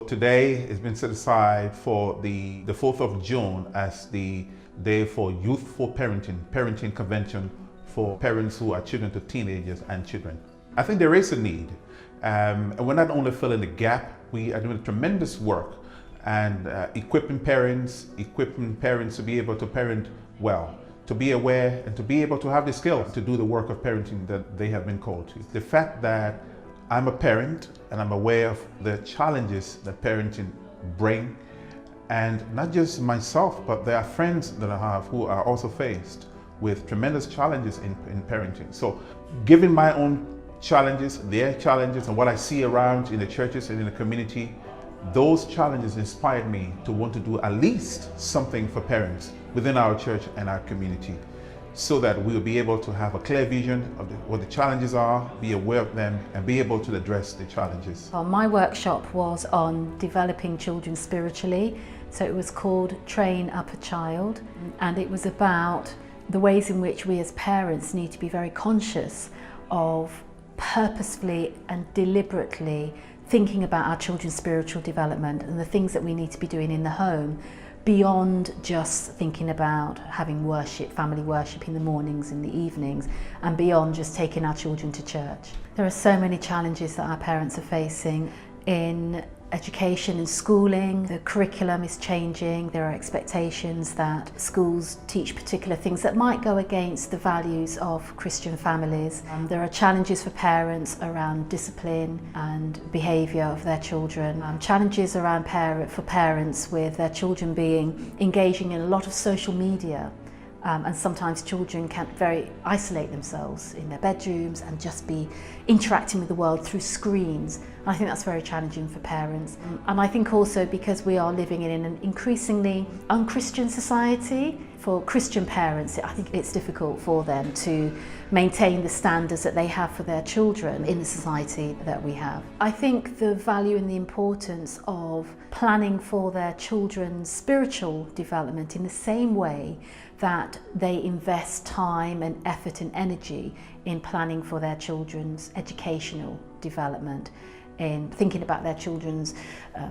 Today has been set aside for the 4th of June as the day for Youthful Parenting Convention for parents who are children to teenagers and children. I think there is a need, and we're not only filling the gap, we are doing tremendous work and equipping parents to be able to parent well, to be aware and to be able to have the skills to do the work of parenting that they have been called to. The fact that I'm a parent and I'm aware of the challenges that parenting bring, and not just myself, but there are friends that I have who are also faced with tremendous challenges in parenting. So given my own challenges, their challenges, and what I see around in the churches and in the community, those challenges inspired me to want to do at least something for parents within our church and our community, so that we'll be able to have a clear vision of what the challenges are, be aware of them, and be able to address the challenges. My workshop was on developing children spiritually, so it was called Train Up a Child, and it was about the ways in which we as parents need to be very conscious of purposefully and deliberately thinking about our children's spiritual development and the things that we need to be doing in the home, beyond just thinking about having worship, family worship in the mornings and the evenings, and beyond just taking our children to church. There are so many challenges that our parents are facing in education and schooling. The curriculum is changing. There are expectations that schools teach particular things that might go against the values of Christian families. There are challenges for parents around discipline and behaviour of their children. Challenges around for parents with their children engaging in a lot of social media. And sometimes children can isolate themselves in their bedrooms and just be interacting with the world through screens. And I think that's very challenging for parents. And I think also because we are living in an increasingly unchristian society, for Christian parents, I think it's difficult for them to maintain the standards that they have for their children in the society that we have. I think the value and the importance of planning for their children's spiritual development in the same way that they invest time and effort and energy in planning for their children's educational development, in thinking about their children's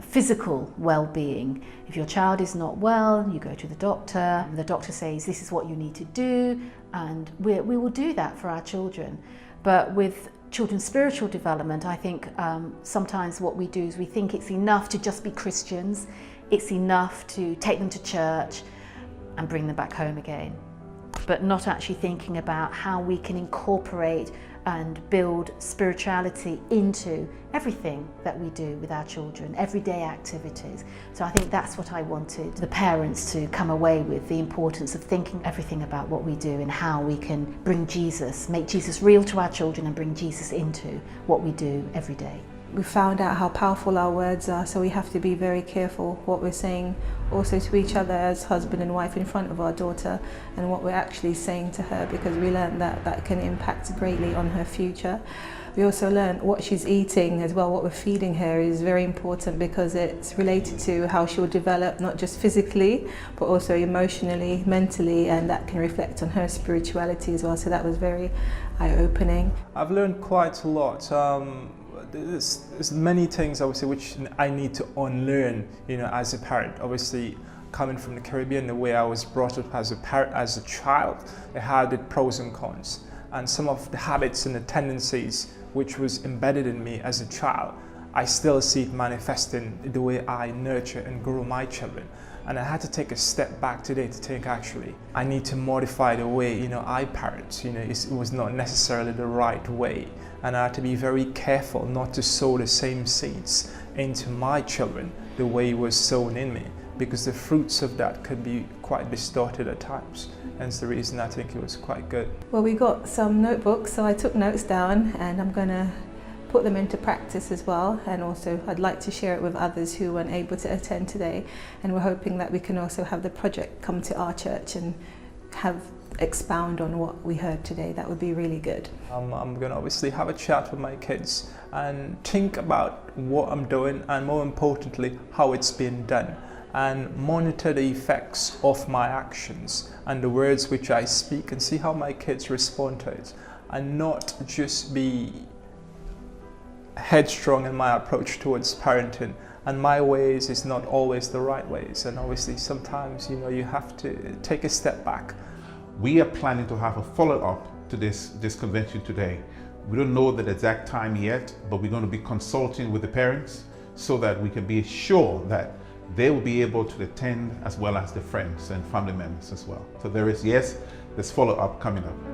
physical well-being. If your child is not well, you go to the doctor says this is what you need to do, and we will do that for our children. But with children's spiritual development, I think sometimes what we do is we think it's enough to just be Christians, it's enough to take them to church and bring them back home again, but not actually thinking about how we can incorporate and build spirituality into everything that we do with our children, everyday activities. So I think that's what I wanted the parents to come away with, the importance of thinking everything about what we do and how we can bring Jesus, make Jesus real to our children and bring Jesus into what we do every day. We found out how powerful our words are, so we have to be very careful what we're saying also to each other as husband and wife in front of our daughter, and what we're actually saying to her, because we learned that that can impact greatly on her future. We also learned what she's eating as well, what we're feeding her is very important, because it's related to how she'll develop, not just physically, but also emotionally, mentally, and that can reflect on her spirituality as well. So that was very eye-opening. I've learned quite a lot. There's many things, obviously, which I need to unlearn, as a parent. Obviously, coming from the Caribbean, the way I was brought up as a child, it had its pros and cons. And some of the habits and the tendencies which was embedded in me as a child, I still see it manifesting the way I nurture and grow my children. And I had to take a step back today to think, actually, I need to modify the way, I parent. It was not necessarily the right way. And I had to be very careful not to sow the same seeds into my children the way it was sown in me, because the fruits of that could be quite distorted at times. Hence the reason I think it was quite good. Well, we got some notebooks, so I took notes down, and I'm going to put them into practice as well, and also I'd like to share it with others who weren't able to attend today, and we're hoping that we can also have the project come to our church and expound on what we heard today. That would be really good. I'm going to obviously have a chat with my kids and think about what I'm doing, and more importantly how it's being done, and monitor the effects of my actions and the words which I speak, and see how my kids respond to it, and not just be headstrong in my approach towards parenting and my ways is not always the right ways, and obviously sometimes, you know, you have to take a step back. We are planning to have a follow-up to this convention today. We don't know the exact time yet, but we're going to be consulting with the parents so that we can be sure that they will be able to attend, as well as the friends and family members as well. So there's follow-up coming up.